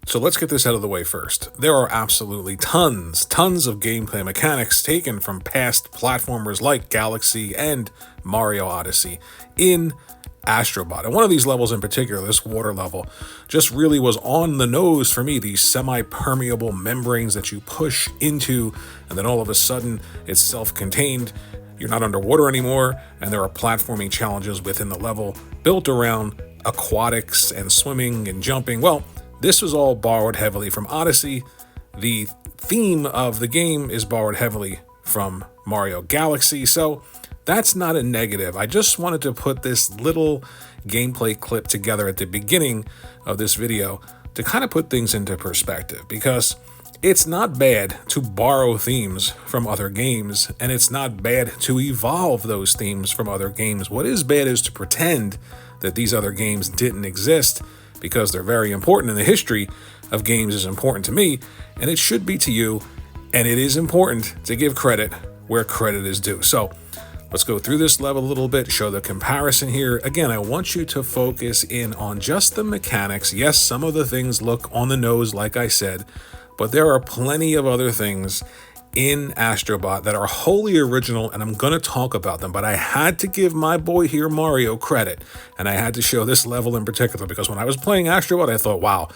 So let's get this out of the way first. There are absolutely tons of gameplay mechanics taken from past platformers like Galaxy and Mario Odyssey in AstroBot. And one of these levels in particular, this water level, just really was on the nose for me. These semi-permeable membranes that you push into, and then all of a sudden it's self-contained. You're not underwater anymore, and there are platforming challenges within the level built around aquatics and swimming and jumping. Well, this was all borrowed heavily from Odyssey. The theme of the game is borrowed heavily from Mario Galaxy, so that's not a negative. I just wanted to put this little gameplay clip together at the beginning of this video to kind of put things into perspective, because it's not bad to borrow themes from other games, and it's not bad to evolve those themes from other games. What is bad is to pretend that these other games didn't exist, because they're very important, and the history of games is important to me, and it should be to you, and it is important to give credit where credit is due. So let's go through this level a little bit, show the comparison here. Again, I want you to focus in on just the mechanics. Yes, some of the things look on the nose, like I said, but there are plenty of other things in AstroBot that are wholly original, and I'm going to talk about them. But I had to give my boy here, Mario, credit, and I had to show this level in particular, because when I was playing AstroBot, I thought, wow,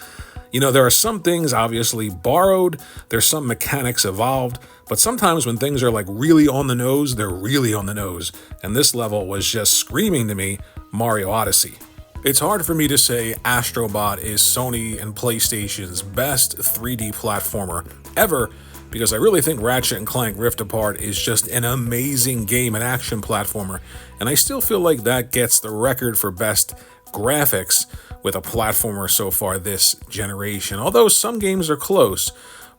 you know, there are some things obviously borrowed, there's some mechanics evolved, but sometimes when things are like really on the nose, they're really on the nose. And this level was just screaming to me, Mario Odyssey. It's hard for me to say AstroBot is Sony and PlayStation's best 3D platformer ever, because I really think Ratchet & Clank Rift Apart is just an amazing game, an action platformer, and I still feel like that gets the record for best graphics with a platformer so far this generation, although some games are close.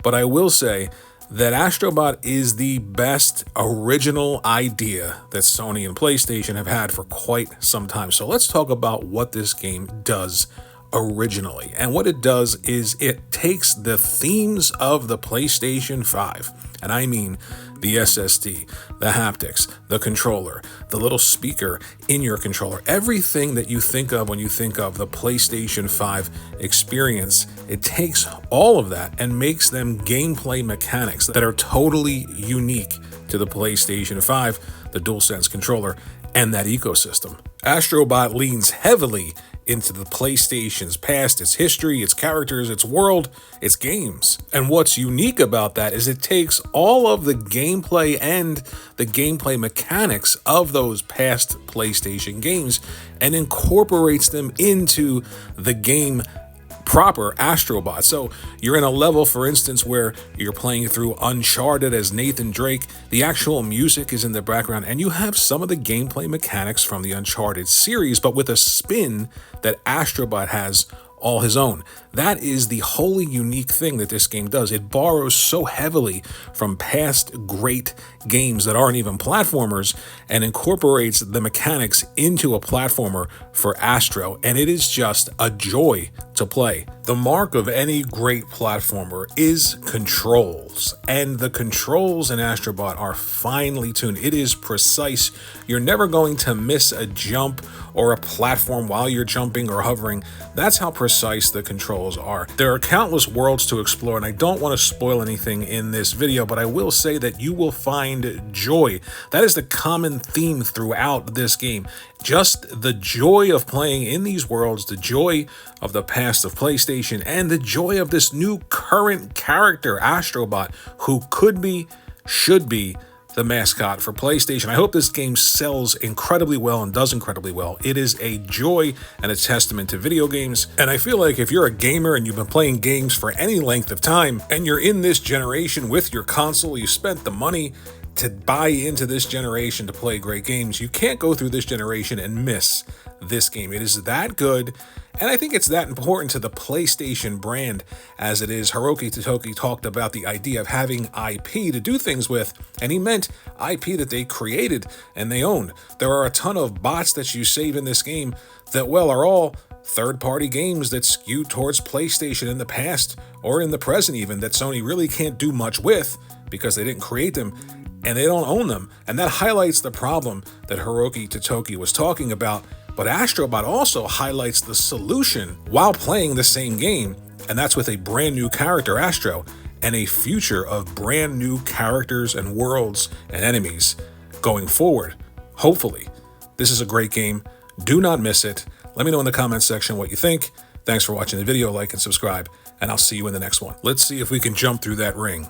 But I will say that AstroBot is the best original idea that Sony and PlayStation have had for quite some time. So let's talk about what this game does originally. And what it does is it takes the themes of the PlayStation 5, and I mean the SSD, the haptics, the controller, the little speaker in your controller, everything that you think of when you think of the PlayStation 5 experience. It takes all of that and makes them gameplay mechanics that are totally unique to the PlayStation 5, the DualSense controller, and that ecosystem. AstroBot leans heavily into the PlayStation's past, its history, its characters, its world, its games. And what's unique about that is it takes all of the gameplay and the gameplay mechanics of those past PlayStation games and incorporates them into the game proper, AstroBot. So you're in a level, for instance, where you're playing through Uncharted as Nathan Drake. The actual music is in the background, and you have some of the gameplay mechanics from the Uncharted series, but with a spin that AstroBot has all his own. That is the wholly unique thing that this game does. It borrows so heavily from past great games that aren't even platformers and incorporates the mechanics into a platformer for Astro, and it is just a joy to play. The mark of any great platformer is controls, and the controls in AstroBot are finely tuned. It is precise. You're never going to miss a jump or a platform while you're jumping or hovering. That's how precise the controls are. There are countless worlds to explore, and I don't want to spoil anything in this video, but I will say that you will find joy. That is the common theme throughout this game. Just the joy of playing in these worlds, the joy of the past of PlayStation, and the joy of this new current character, AstroBot, who could be, should be, the mascot for PlayStation. I hope this game sells incredibly well and does incredibly well. It is a joy and a testament to video games. And I feel like if you're a gamer and you've been playing games for any length of time, and you're in this generation with your console, you spent the money to buy into this generation to play great games, you can't go through this generation and miss this game. It is that good, and I think it's that important to the PlayStation brand as it is. Hiroki Totoki talked about the idea of having IP to do things with, and he meant IP that they created and they owned. There are a ton of bots that you save in this game that, well, are all third-party games that skew towards PlayStation in the past or in the present even, that Sony really can't do much with because they didn't create them and they don't own them. And that highlights the problem that Hiroki Totoki was talking about. But AstroBot also highlights the solution while playing the same game, And that's with a brand new character, Astro, and a future of brand new characters and worlds and enemies going forward. Hopefully. This is a great game. Do not miss it. Let me know in the comments section what you think. Thanks for watching the video. Like and subscribe, and I'll see you in the next one. Let's see if we can jump through that ring.